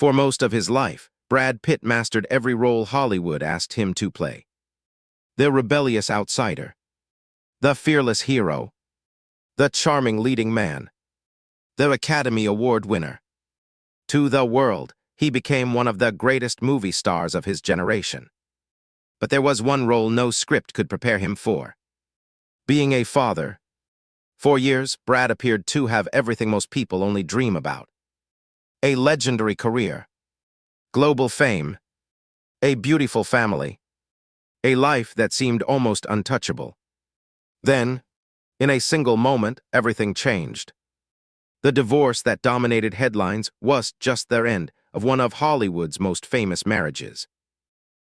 For most of his life, Brad Pitt mastered every role Hollywood asked him to play. The rebellious outsider, the fearless hero, the charming leading man, the Academy Award winner. To the world, he became one of the greatest movie stars of his generation. But there was one role no script could prepare him for: being a father. For years, Brad appeared to have everything most people only dream about: a legendary career, global fame, a beautiful family, a life that seemed almost untouchable. Then, in a single moment, everything changed. The divorce that dominated headlines was just the end of one of Hollywood's most famous marriages.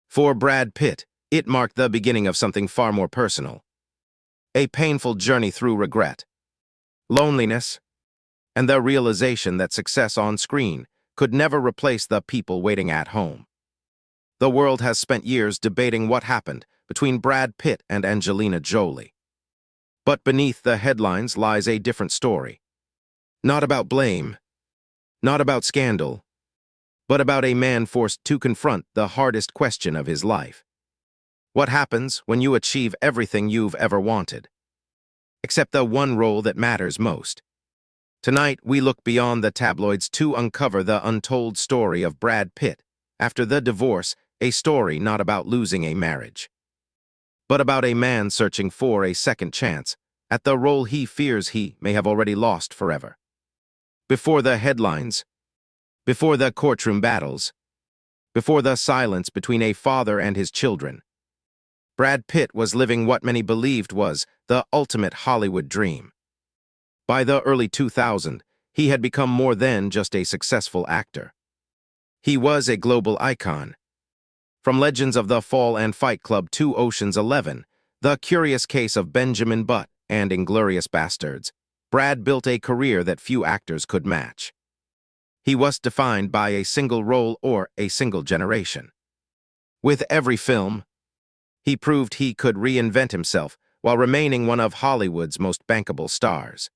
For Brad Pitt, it marked the beginning of something far more personal: a painful journey through regret, loneliness, and the realization that success on screen could never replace the people waiting at home. The world has spent years debating what happened between Brad Pitt and Angelina Jolie. But beneath the headlines lies a different story. Not about blame, not about scandal, but about a man forced to confront the hardest question of his life. What happens when you achieve everything you've ever wanted, except the one role that matters most? Tonight, we look beyond the tabloids to uncover the untold story of Brad Pitt after the divorce, a story not about losing a marriage, but about a man searching for a second chance at the role he fears he may have already lost forever. Before the headlines, before the courtroom battles, before the silence between a father and his children, Brad Pitt was living what many believed was the ultimate Hollywood dream. By the early 2000s, he had become more than just a successful actor. He was a global icon. From Legends of the Fall and Fight Club to Ocean's 11, The Curious Case of Benjamin Button, and Inglourious Basterds, Brad built a career that few actors could match. He was defined by a single role or a single generation. With every film, he proved he could reinvent himself while remaining one of Hollywood's most bankable stars.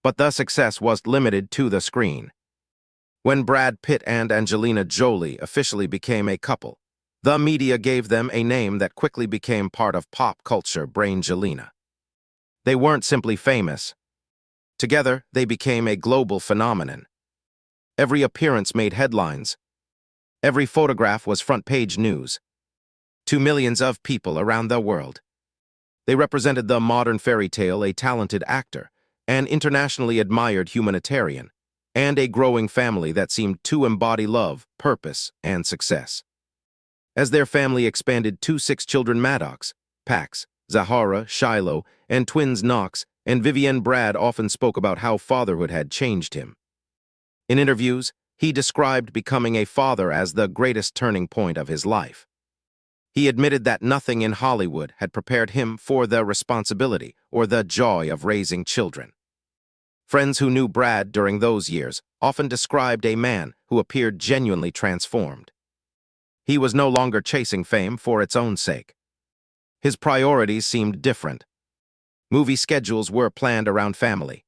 But the success was limited to the screen. When Brad Pitt and Angelina Jolie officially became a couple, the media gave them a name that quickly became part of pop culture: Brangelina. They weren't simply famous. Together, they became a global phenomenon. Every appearance made headlines. Every photograph was front-page news to millions of people around the world. They represented the modern fairy tale: a talented actor, an internationally admired humanitarian, and a growing family that seemed to embody love, purpose, and success. As their family expanded to 6 children: Maddox, Pax, Zahara, Shiloh, and twins Knox and Vivienne, Brad often spoke about how fatherhood had changed him. In interviews, he described becoming a father as the greatest turning point of his life. He admitted that nothing in Hollywood had prepared him for the responsibility or the joy of raising children. Friends who knew Brad during those years often described a man who appeared genuinely transformed. He was no longer chasing fame for its own sake. His priorities seemed different. Movie schedules were planned around family.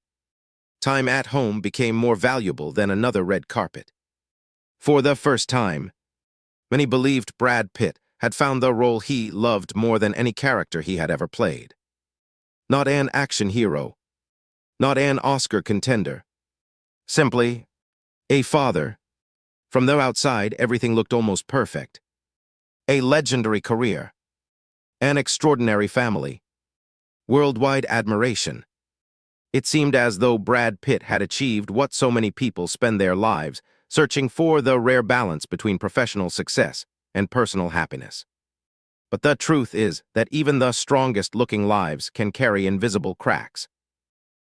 Time at home became more valuable than another red carpet. For the first time, many believed Brad Pitt had found the role he loved more than any character he had ever played. Not an action hero, not an Oscar contender, simply a father. From the outside, everything looked almost perfect. A legendary career, an extraordinary family, worldwide admiration. It seemed as though Brad Pitt had achieved what so many people spend their lives searching for: the rare balance between professional success and personal happiness. But the truth is that even the strongest-looking lives can carry invisible cracks.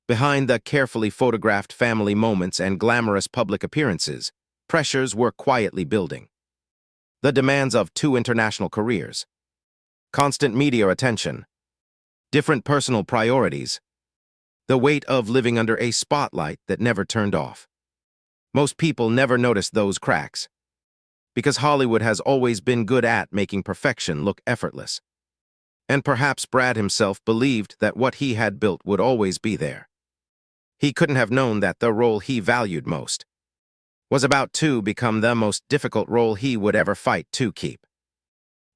Behind the carefully photographed family moments and glamorous public appearances, pressures were quietly building. The demands of 2 international careers, constant media attention, different personal priorities, the weight of living under a spotlight that never turned off. Most people never noticed those cracks, because Hollywood has always been good at making perfection look effortless. And perhaps Brad himself believed that what he had built would always be there. He couldn't have known that the role he valued most was about to become the most difficult role he would ever fight to keep.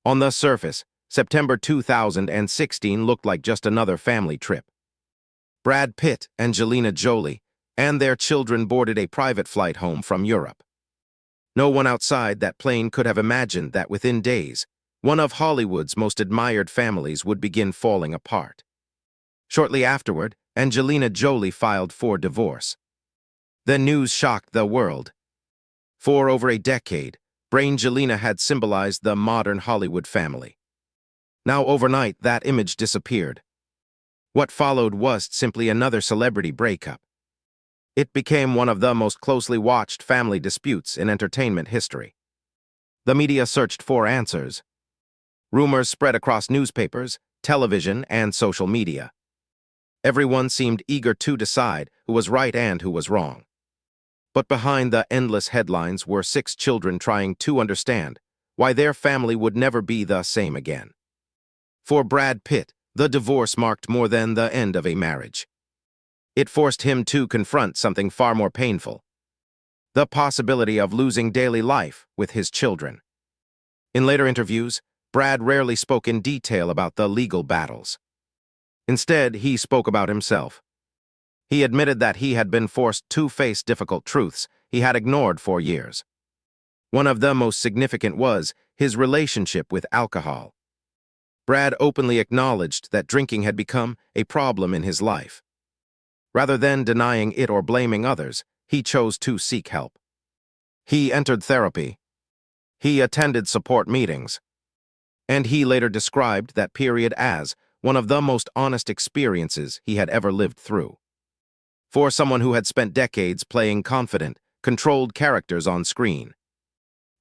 On the surface, September 2016 looked like just another family trip. Brad Pitt, Angelina Jolie, and their children boarded a private flight home from Europe. No one outside that plane could have imagined that within days, one of Hollywood's most admired families would begin falling apart. Shortly afterward, Angelina Jolie filed for divorce. The news shocked the world. For over a decade, Brangelina had symbolized the modern Hollywood family. Now overnight, that image disappeared. What followed was simply another celebrity breakup. It became one of the most closely watched family disputes in entertainment history. The media searched for answers. Rumors spread across newspapers, television, and social media. Everyone seemed eager to decide who was right and who was wrong. But behind the endless headlines were 6 children trying to understand why their family would never be the same again. For Brad Pitt, the divorce marked more than the end of a marriage. It forced him to confront something far more painful: the possibility of losing daily life with his children. In later interviews, Brad rarely spoke in detail about the legal battles. Instead, he spoke about himself. He admitted that he had been forced to face difficult truths he had ignored for years. One of the most significant was his relationship with alcohol. Brad openly acknowledged that drinking had become a problem in his life. Rather than denying it or blaming others, he chose to seek help. He entered therapy. He attended support meetings. And he later described that period as one of the most honest experiences he had ever lived through. For someone who had spent decades playing confident, controlled characters on screen,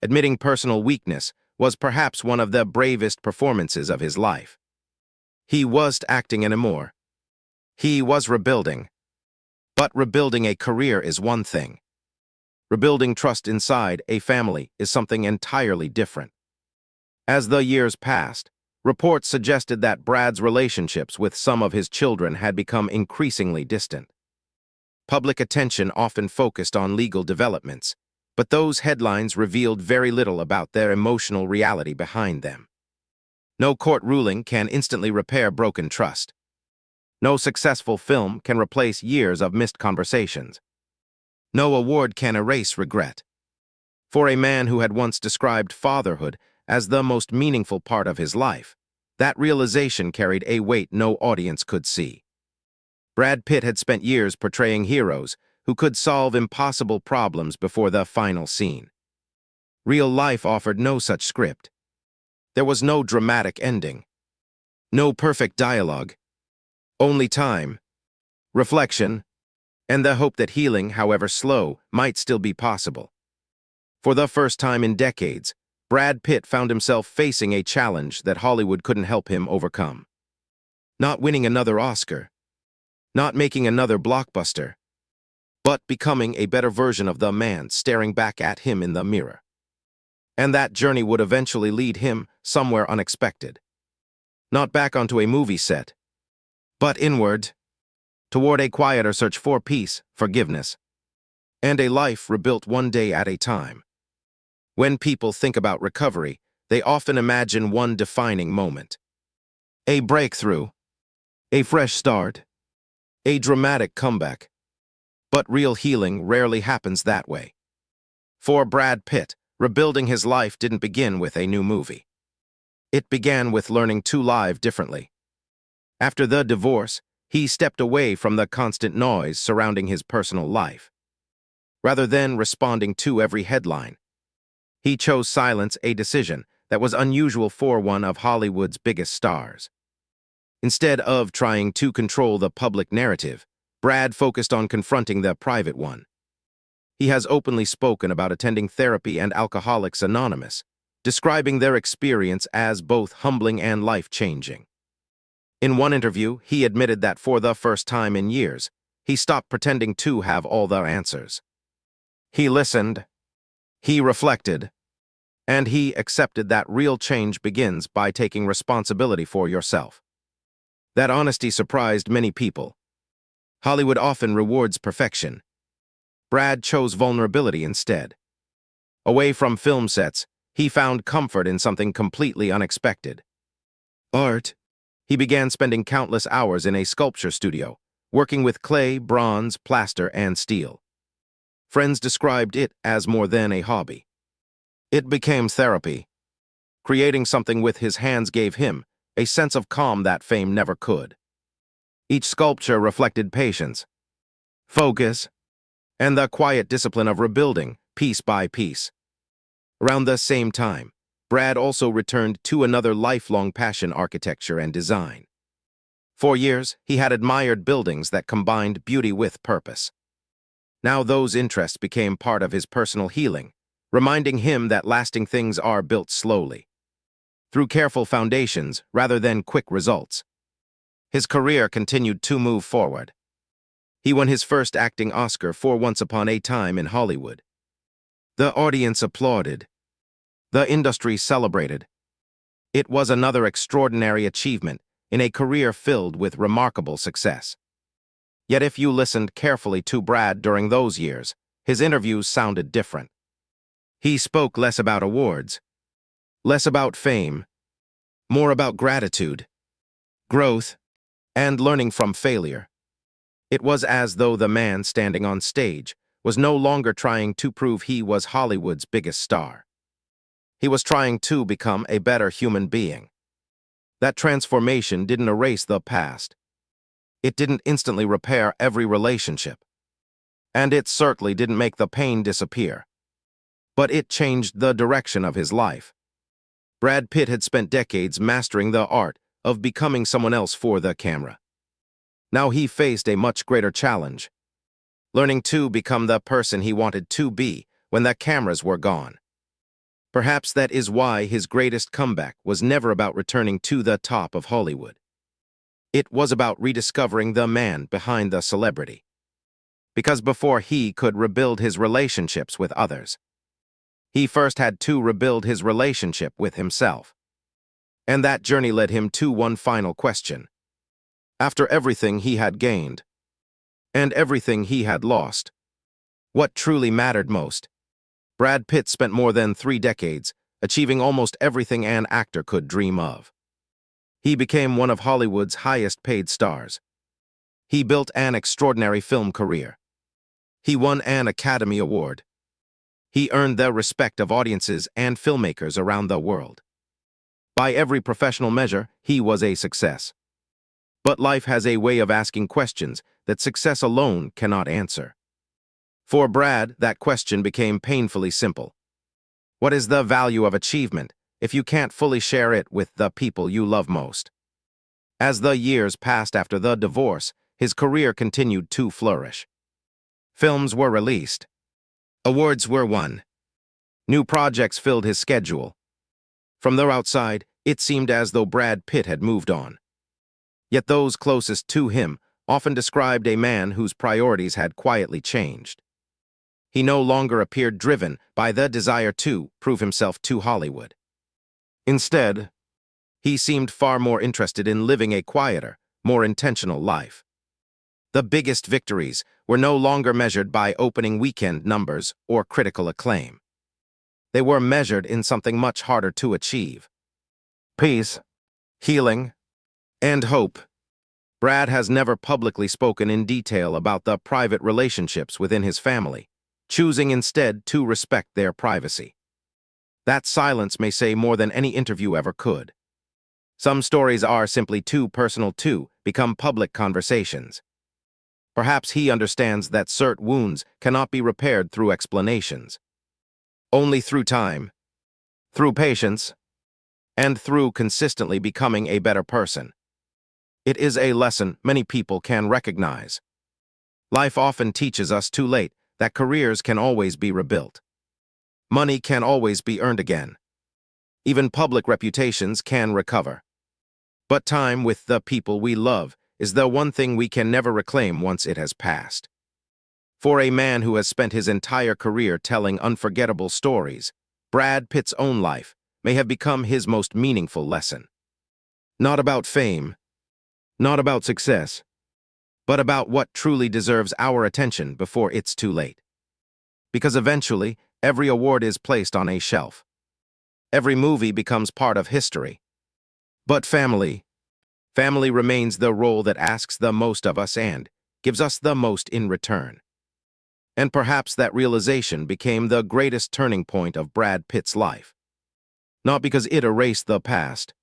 admitting personal weakness was perhaps one of the bravest performances of his life. He wasn't acting anymore. He was rebuilding. But rebuilding a career is one thing. Rebuilding trust inside a family is something entirely different. As the years passed, reports suggested that Brad's relationships with some of his children had become increasingly distant. Public attention often focused on legal developments, but those headlines revealed very little about their emotional reality behind them. No court ruling can instantly repair broken trust. No successful film can replace years of missed conversations. No award can erase regret. For a man who had once described fatherhood as the most meaningful part of his life, that realization carried a weight no audience could see. Brad Pitt had spent years portraying heroes who could solve impossible problems before the final scene. Real life offered no such script. There was no dramatic ending. No perfect dialogue. Only time, reflection, and the hope that healing, however slow, might still be possible. For the first time in decades, Brad Pitt found himself facing a challenge that Hollywood couldn't help him overcome. Not winning another Oscar, not making another blockbuster, but becoming a better version of the man staring back at him in the mirror. And that journey would eventually lead him somewhere unexpected. Not back onto a movie set, but inward, toward a quieter search for peace, forgiveness, and a life rebuilt one day at a time. When people think about recovery, they often imagine one defining moment. A breakthrough, a fresh start, a dramatic comeback. But real healing rarely happens that way. For Brad Pitt, rebuilding his life didn't begin with a new movie. It began with learning to live differently. After the divorce, he stepped away from the constant noise surrounding his personal life. Rather than responding to every headline, he chose silence, a decision that was unusual for one of Hollywood's biggest stars. Instead of trying to control the public narrative, Brad focused on confronting the private one. He has openly spoken about attending therapy and Alcoholics Anonymous, describing their experience as both humbling and life-changing. In one interview, he admitted that for the first time in years, he stopped pretending to have all the answers. He listened, he reflected, and he accepted that real change begins by taking responsibility for yourself. That honesty surprised many people. Hollywood often rewards perfection. Brad chose vulnerability instead. Away from film sets, he found comfort in something completely unexpected. Art. He began spending countless hours in a sculpture studio, working with clay, bronze, plaster, and steel. Friends described it as more than a hobby. It became therapy. Creating something with his hands gave him a sense of calm that fame never could. Each sculpture reflected patience, focus, and the quiet discipline of rebuilding, piece by piece. Around the same time, Brad also returned to another lifelong passion: architecture and design. For years, he had admired buildings that combined beauty with purpose. Now those interests became part of his personal healing, reminding him that lasting things are built slowly, through careful foundations rather than quick results. His career continued to move forward. He won his first acting Oscar for Once Upon a Time in Hollywood. The audience applauded. The industry celebrated. It was another extraordinary achievement in a career filled with remarkable success. Yet if you listened carefully to Brad during those years, his interviews sounded different. He spoke less about awards, less about fame, more about gratitude, growth, and learning from failure. It was as though the man standing on stage was no longer trying to prove he was Hollywood's biggest star. He was trying to become a better human being. That transformation didn't erase the past. It didn't instantly repair every relationship. And it certainly didn't make the pain disappear. But it changed the direction of his life. Brad Pitt had spent decades mastering the art of becoming someone else for the camera. Now he faced a much greater challenge: learning to become the person he wanted to be when the cameras were gone. Perhaps that is why his greatest comeback was never about returning to the top of Hollywood. It was about rediscovering the man behind the celebrity. Because before he could rebuild his relationships with others, he first had to rebuild his relationship with himself. And that journey led him to one final question. After everything he had gained, and everything he had lost, what truly mattered most? Brad Pitt spent more than 3 decades achieving almost everything an actor could dream of. He became one of Hollywood's highest-paid stars. He built an extraordinary film career. He won an Academy Award. He earned the respect of audiences and filmmakers around the world. By every professional measure, he was a success. But life has a way of asking questions that success alone cannot answer. For Brad, that question became painfully simple. What is the value of achievement if you can't fully share it with the people you love most? As the years passed after the divorce, his career continued to flourish. Films were released. Awards were won. New projects filled his schedule. From the outside, it seemed as though Brad Pitt had moved on. Yet those closest to him often described a man whose priorities had quietly changed. He no longer appeared driven by the desire to prove himself to Hollywood. Instead, he seemed far more interested in living a quieter, more intentional life. The biggest victories were no longer measured by opening weekend numbers or critical acclaim. They were measured in something much harder to achieve: peace, healing, and hope. Brad has never publicly spoken in detail about the private relationships within his family, choosing instead to respect their privacy. That silence may say more than any interview ever could. Some stories are simply too personal to become public conversations. Perhaps he understands that certain wounds cannot be repaired through explanations. Only through time, through patience, and through consistently becoming a better person. It is a lesson many people can recognize. Life often teaches us too late that careers can always be rebuilt. Money can always be earned again. Even public reputations can recover. But time with the people we love is the one thing we can never reclaim once it has passed. For a man who has spent his entire career telling unforgettable stories, Brad Pitt's own life may have become his most meaningful lesson. Not about fame, not about success, but about what truly deserves our attention before it's too late. Because eventually, every award is placed on a shelf. Every movie becomes part of history. But family remains the role that asks the most of us and gives us the most in return. And perhaps that realization became the greatest turning point of Brad Pitt's life. Not because it erased the past,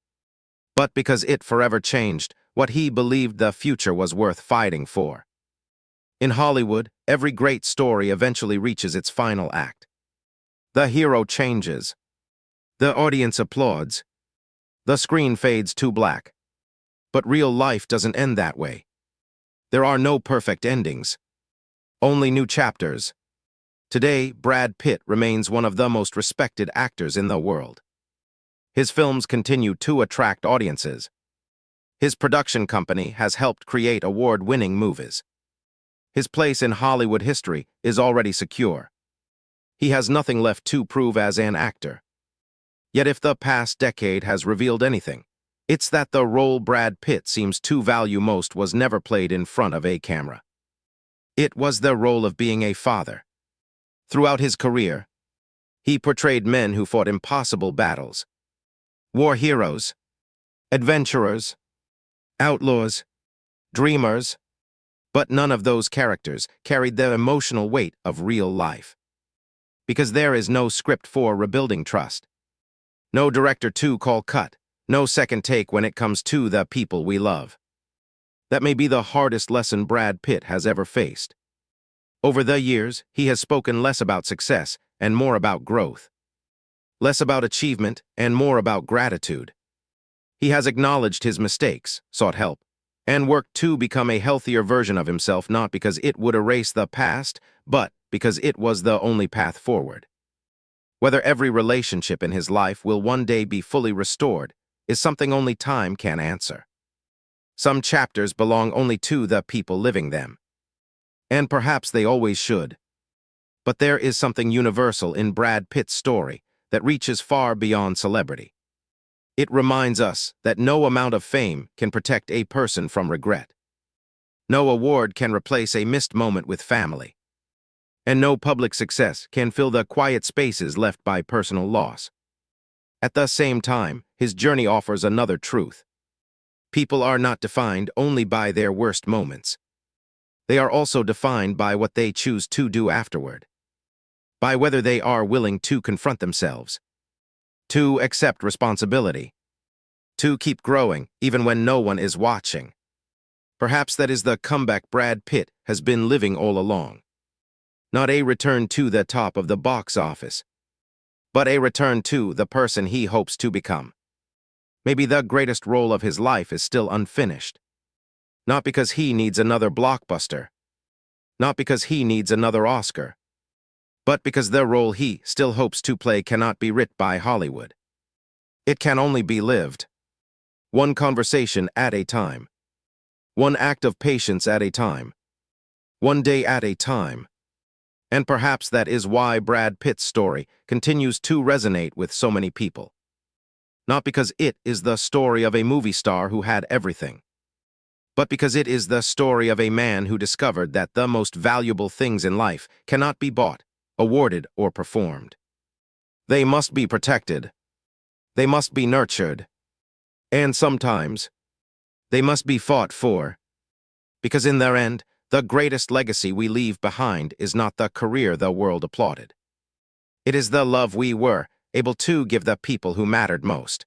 but because it forever changed what he believed the future was worth fighting for. In Hollywood, every great story eventually reaches its final act. The hero changes. The audience applauds. The screen fades to black. But real life doesn't end that way. There are no perfect endings. Only new chapters. Today, Brad Pitt remains one of the most respected actors in the world. His films continue to attract audiences. His production company has helped create award-winning movies. His place in Hollywood history is already secure. He has nothing left to prove as an actor. Yet if the past decade has revealed anything, it's that the role Brad Pitt seems to value most was never played in front of a camera. It was the role of being a father. Throughout his career, he portrayed men who fought impossible battles. War heroes, adventurers, outlaws, dreamers, but none of those characters carried the emotional weight of real life. Because there is no script for rebuilding trust. No director to call cut. No second take when it comes to the people we love. That may be the hardest lesson Brad Pitt has ever faced. Over the years, he has spoken less about success and more about growth. Less about achievement and more about gratitude. He has acknowledged his mistakes, sought help, and worked to become a healthier version of himself, not because it would erase the past, but because it was the only path forward. Whether every relationship in his life will one day be fully restored is something only time can answer. Some chapters belong only to the people living them. And perhaps they always should. But there is something universal in Brad Pitt's story that reaches far beyond celebrity. It reminds us that no amount of fame can protect a person from regret. No award can replace a missed moment with family. And no public success can fill the quiet spaces left by personal loss. At the same time, his journey offers another truth. People are not defined only by their worst moments. They are also defined by what they choose to do afterward. By whether they are willing to confront themselves. To accept responsibility. To keep growing even when no one is watching. Perhaps that is the comeback Brad Pitt has been living all along. Not a return to the top of the box office, but a return to the person he hopes to become. Maybe the greatest role of his life is still unfinished. Not because he needs another blockbuster. Not because he needs another Oscar. But because the role he still hopes to play cannot be written by Hollywood. It can only be lived. One conversation at a time. One act of patience at a time. One day at a time. And perhaps that is why Brad Pitt's story continues to resonate with so many people. Not because it is the story of a movie star who had everything, but because it is the story of a man who discovered that the most valuable things in life cannot be bought, awarded, or performed. They must be protected. They must be nurtured. And sometimes, they must be fought for. Because in their end, the greatest legacy we leave behind is not the career the world applauded. It is the love we were able to give the people who mattered most.